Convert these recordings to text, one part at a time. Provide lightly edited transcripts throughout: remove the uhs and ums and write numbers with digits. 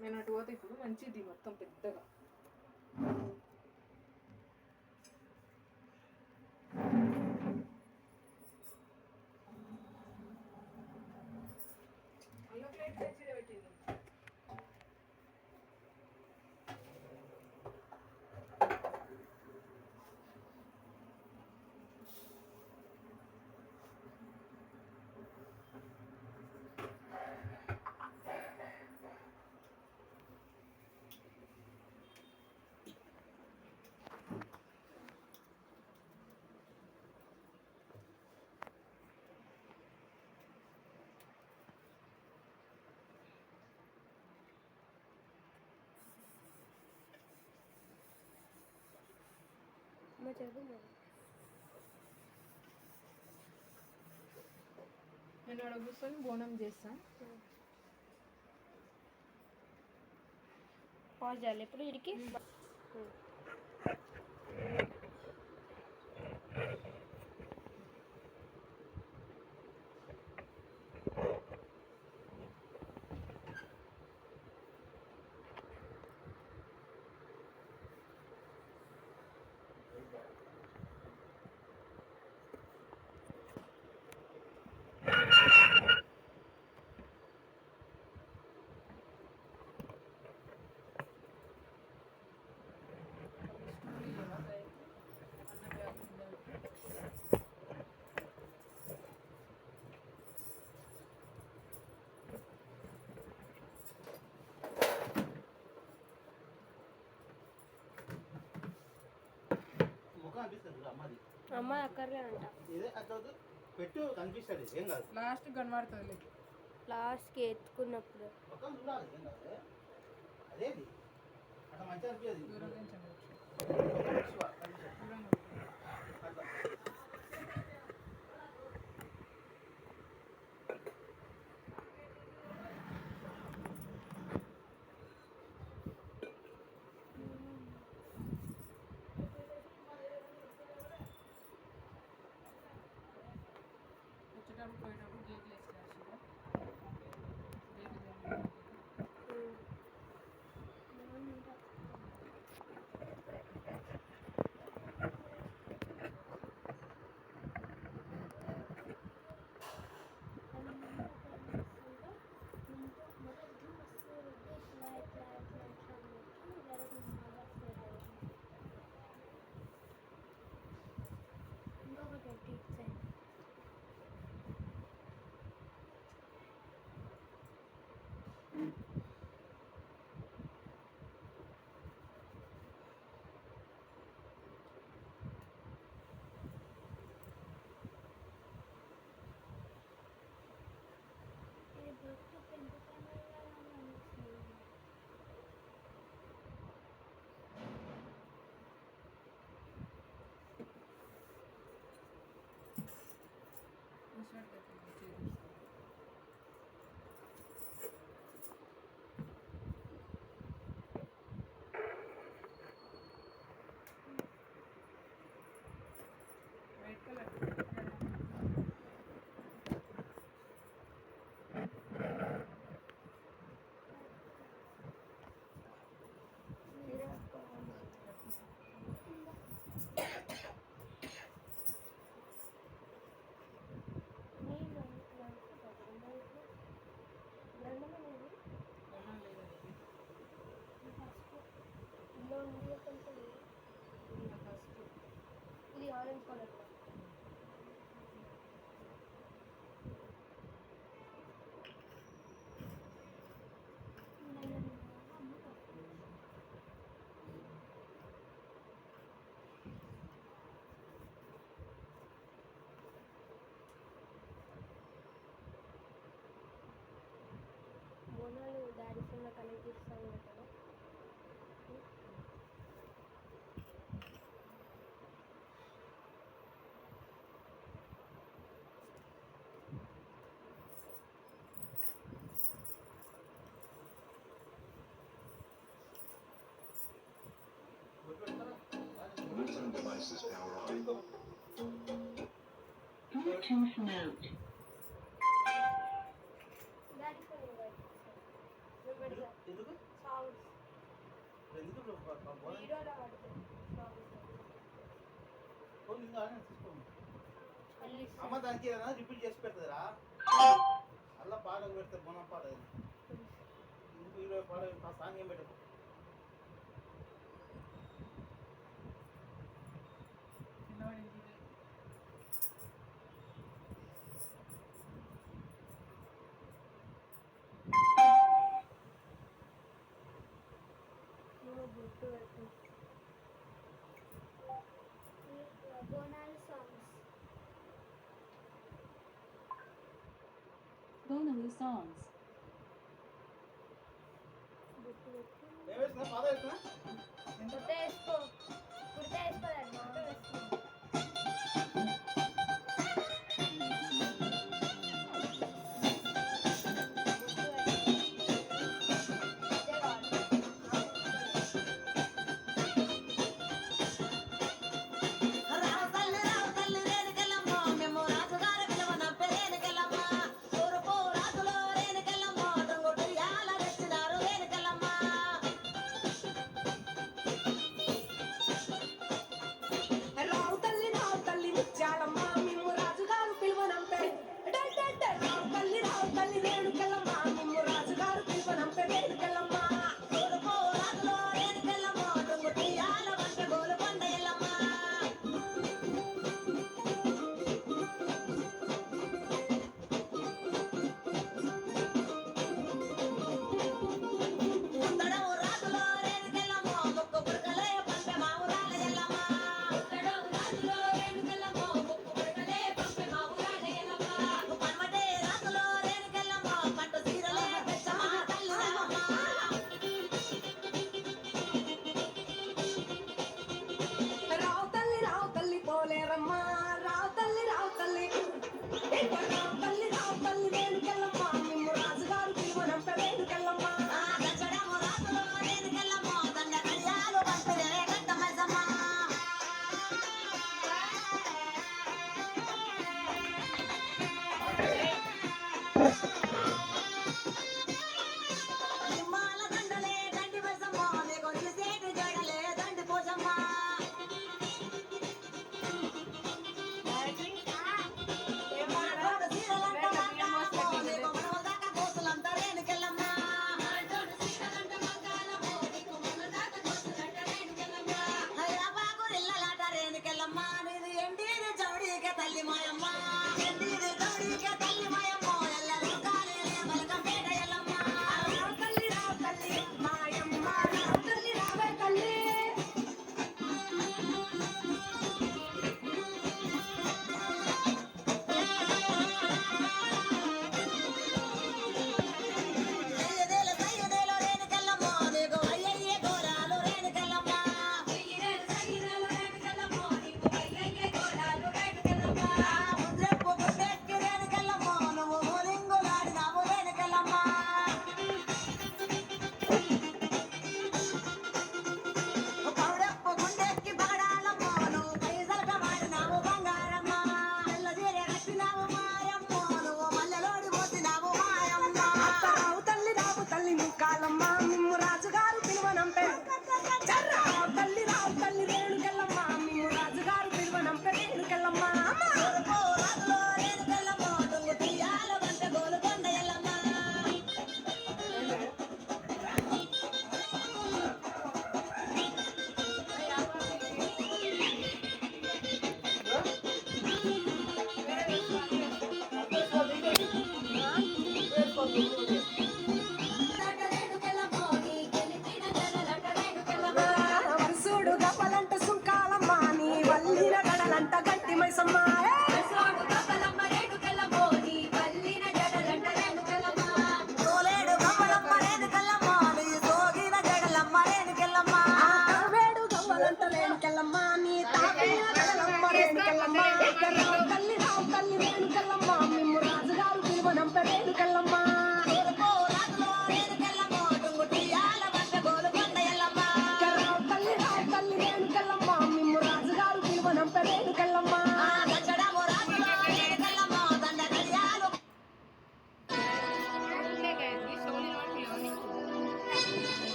నేను అటు పోతే ఇప్పుడు మంచిది మొత్తం పెద్దగా. అల్ల ప్లేట్ తెచ్చి పెట్టింది. నేను అక్కడ కూర్చొని బోనం చేస్తాను. పాజ్ చేయాలి ఇప్పుడు ఇడికి. అమ్మాయి అక్కర్లే అంట. పెట్టు కనిపిస్తుంది, ఏం కాదు. లాస్ట్ కనబడుతుంది. లాస్ట్కి ఎత్తుకున్నప్పుడు అదేది అట్లా మంచిగా అనిపించదు. దూరం నుంచి వచ్చేటప్పుడు పోయేటప్పుడు గేట్లు వేసుకురా. వైట్ కలర్ ఇది ఆరెంజ్ కలర్. బోనాలు డాడీ ఫోన్లో కనెక్ట్ చేస్తాను కదా. Bluetooth devices power on. Bluetooth mode. Daddy phone ఇవ్వండి. సాంగ్స్ ఎందుకు బోనం వీడియోలో పడుతుంది సాంగ్స్ ఇంకా తీసుకోండి అమ్మ దానికి ఏదైనా రిపీట్ చేసి పెడతారా అలా పాటకు పెడతారు బోనం పాట ఎందుకు 20 పాట సాంగ్ ఏం పెట్టకు నువ్వు గుర్తు పెట్టు బోనాలు సాంగ్స్ Bonalu songs. గుర్తు పెట్టు ఏం వేస్తున్నా పాట వేస్తున్నా గుర్తు వేసుకో గుర్తు వేసుకోలేదు మాట వేసుకో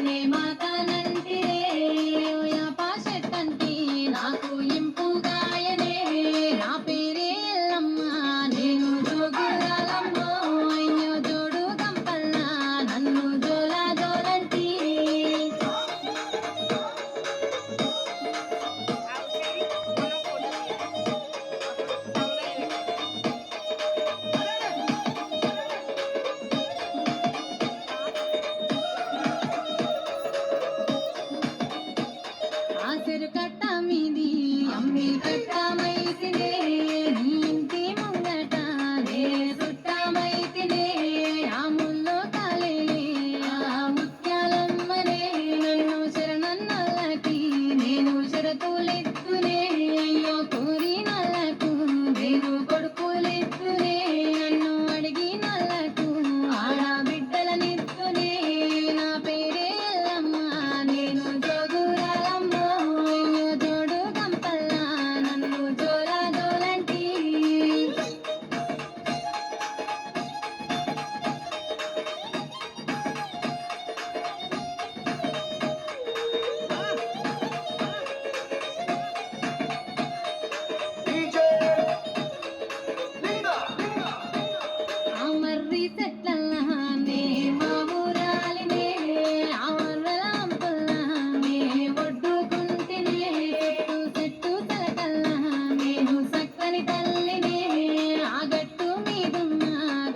నన్నే మాతానంటిరే యాపాశెట్టంటి నాకు ఇంపుగాయనే నా పేరే ఎల్లమ్మ నేను జోగులాలమ్మ అయ్యో జోడు గంపల్ల నన్ను జోలా జోలంటి ఆసరు కట్ట మీది అమ్మి కట్టమైతినే నీ ఇంటి ముంగట నే చుట్టమైతినే ఆ ముల్లో కాలేలే ఆ ముత్యాలమ్మనే నన్ను శరణన్నల్లకి నేను షరతులెత్తునే అయ్యో కోరినల్లకు నేను కొడుకులెత్తునే నన్ను అడిగినల్లకు ఆడబిడ్డలనెత్తునే నా పేరే ఎల్లమ్మ నేను జోగురాలమ్మ అయ్యో జోడు గంపల్ల నన్ను జోలా జోలంటి ఆ మర్రి చెట్లల్లానే మా ఊరాలినే ఆ మర్రలాంపుల్లానే ఒడ్డుకుంటినే చెట్టు తలకల్లా నేను సక్కని తల్లినే ఆ గట్టు మీదున్న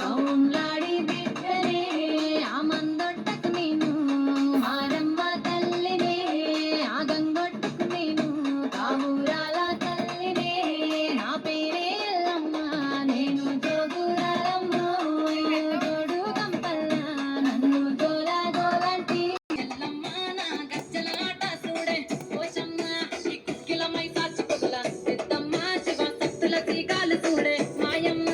గౌంలాడి బిడ్డనే ఆ మందొట్టకు నేను మారమ్మ తల్లినే ఆ గంగొట్టకు నేను కావురాల తల్లినే నా పేరే ఎల్లమ్మ నేను జోగురాలమ్మ అయ్యో జోడు గంపల్ల నన్ను జోలా జోలంటి ఎల్లమ్మ నా గజ్జలాట చూడే పోషమ్మ ఈ కుక్కిలమై సాచి పొగల పెద్దమ్మ శివ శక్తుల తీగాలు చూడే మాయమ్మ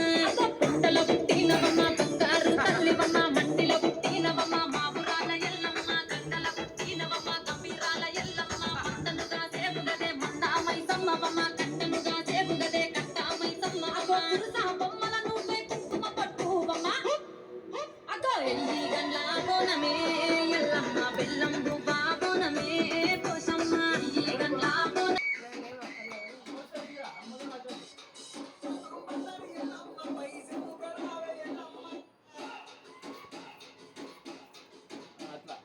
పుట్టల పుట్టినవమ్మ బంగారు తల్లివమ్మ మండిల పుట్టినవమ్మ మావురాల ఎల్లమ్మ గంగల పుట్టినవమ్మ గంభీరాల ఎల్లమ్మ మందనుగా సేపుగదే మందామై సమ్మవమ్మ కట్టనుగా సేపుగదే కట్టామై సమ్మవమ్మ పురుసా బొమ్మల నువ్వే కుంకుమ పట్టువమ్మ అగో ఎల్లి గండ్ల బోనమే ఎల్లమ్మ బెల్లం దువ్వా బోనమే పోషమ్మ ఈ గండ్ల బోన అట్లా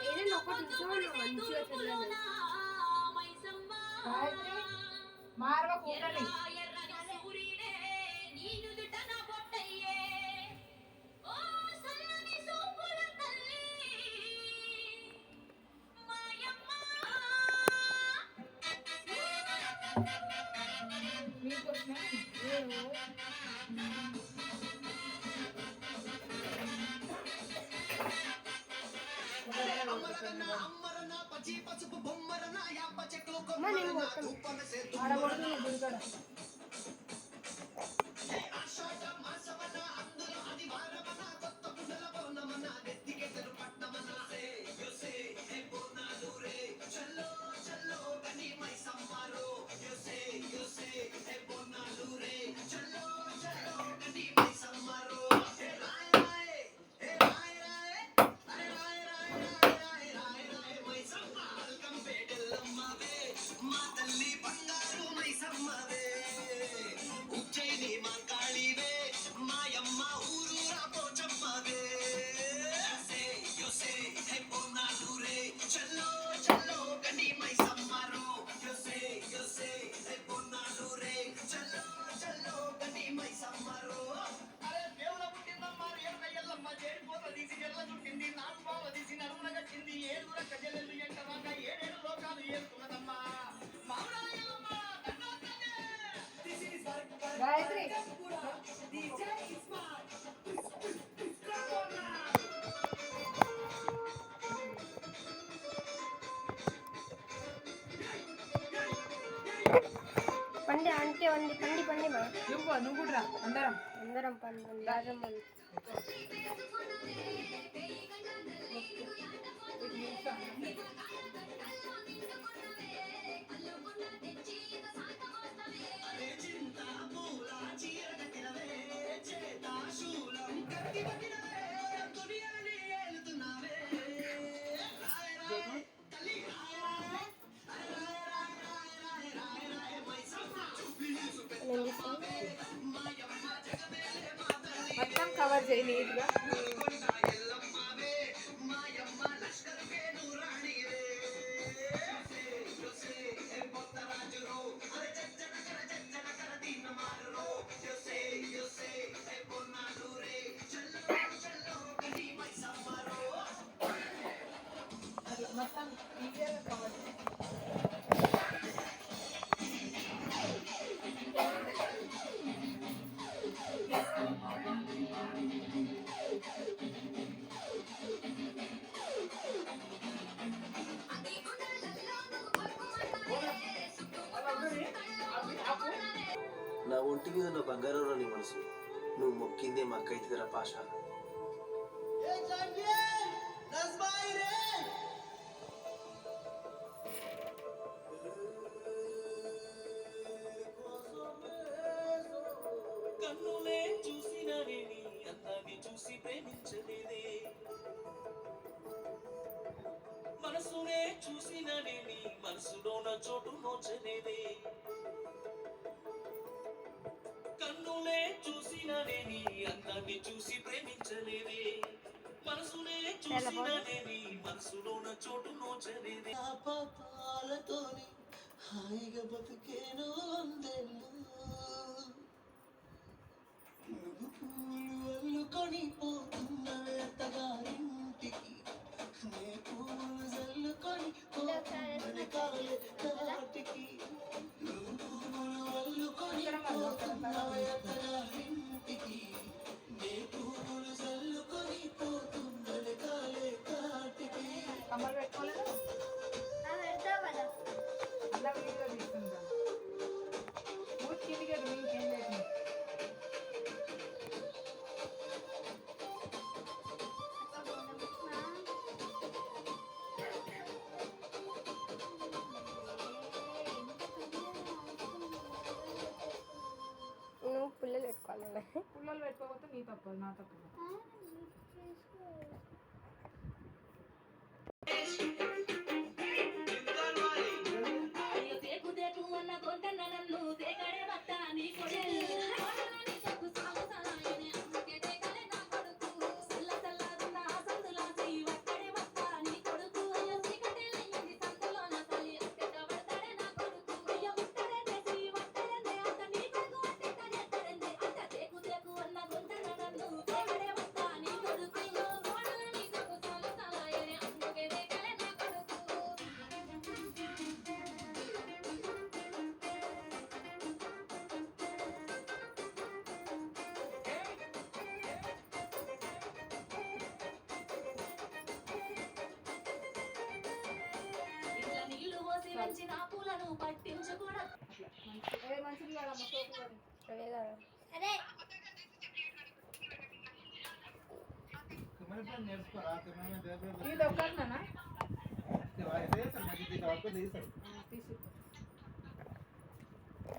ఏదైనా ఒకటి చూడు మంచిగా తెలియదు మార్వ కూడలి మీకోసమే అమ్మ నేను మొత్తం ఆడకూడదు దుర్గడ మా తల్లి బంగారు మైసమ్మవే ఓకే వండి పండి పండి మా నువ్వు కూడా రా అందరం. అందరం పండి రాజం పండి నేను తీస్తాను. మొత్తం కవర్ చేయి నీట్గా. మొత్తం ఈజీగా కవర్ చేయి. నా ఒంటి మీద ఉన్న బంగారం రాని మనసు నువ్వు మొక్కిందే మా అక్కయితేరా పాష. కన్నులే చూసిననే నీ అందాన్ని చూసి ప్రేమించలేదే, మనసునే చూసిననే నీ మనసులో నా చోటు నోచలేదే. కన్నులే చూసిననే నీ అందాన్ని చూసి ప్రేమించలేదే, మనసునే చూసిననే నీ మనసులో నా చోటు నోచలేదే. ఆ పాపాలతోని హాయిగా బతికేను అందెల్లు, నువ్వు పూలు అల్లుకొని పోతున్న వేటగారింటికి, నే పూలు జల్లుకొని పోతున్న కాలే కాటికి, నువ్వు పూలు అల్లుకొని పోతున్న వేటగారింటికి, నే పూలు జల్లుకొని పోతున్న కాలే కాటికి. కమ్మలు పెట్టుకోలేదు పెడతావు కదా అలా వీడియో తీసుకుంటా. నువ్వు కిందికి ఇంకేం లేదు. నువ్వు పుల్లలు పెట్టుకోవాలి. పుల్లలు పెట్టుకోకపోతే నీ తప్పదు, నా తప్పదు. మంచిది కదా సోపు పడి. అదే కదా అదే నేర్చుకోరా ఇది ఒక్కటినా తీసి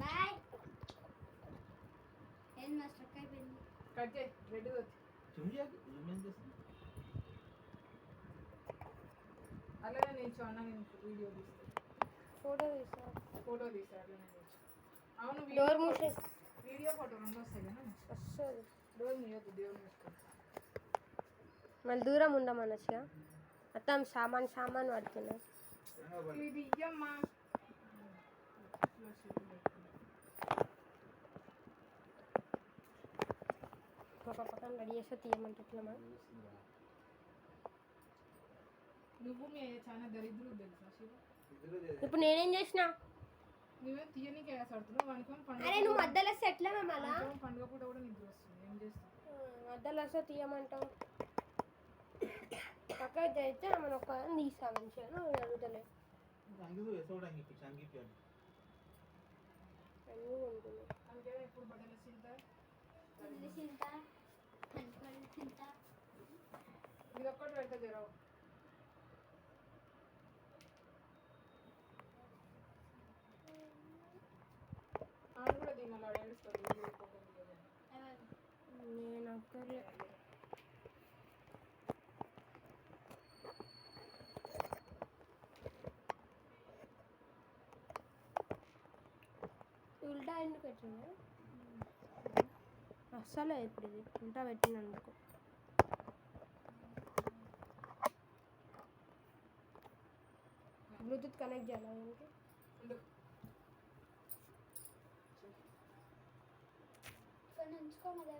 బాయ్ ఏం నా స్ట్రక్ అయిపోయింది. కట్ చేయి. రెడీ వచ్చి అలాగే నేను అన్న నేను వీడియో తీస్తాను. ఫోటో తీసా అట్లా నేను అవును. డోర్ మూసే వీడియో ఫోటో రెండు వస్తాయి కదా. వస్తుంది. డోర్ మీయొద్దు, దేవుని వేసుకో. మళ్ళీ దూరం ఉండమనొచ్చుగా. మొత్తం సామాన్ పడుతున్నాయి. ఇది ఇయ్యమ్మా. ఒక పక్కన రెడీ చేస్తే తీయమంటున్నామా. నువ్వు మీ చాలా దరిద్రుడు తెలుసా శివ. ఇప్పుడు నేనేం చేసినా నువ్వే తీయనికి వేసాడుతున్నావు అనుకోని పండుగ. అరే నువ్వు మధ్యలో సెట్లా మళ్ళా పండుగ పూట కూడా నిద్ర వస్తుంది. ఏం చేస్తావు? మధ్యలో వస్తే తీయమంటావు. పక్క అయితే మనం ఒక తీసా మంచిగా అడుగుతలే. అన్నీ ఉంటుంది. అందుకే ఇప్పుడు బట్టలు చింత ఇల్లు చింత పంటలు చింత. ఇది ఒక్కటి పెడతా జరవు. ఆమె కూడా తినాలి ఆడ ఏడుస్తుంది. నేను అక్కర్లే. ఉల్టా ఎందుకు పెట్టింది అస్సలే ఇప్పుడు ఇది ఉల్టా పెట్టినందుకు. బ్లూటూత్ కనెక్ట్ చేయాలి దానికి. ఉండు. ఇక్కడ నుంచుకోమది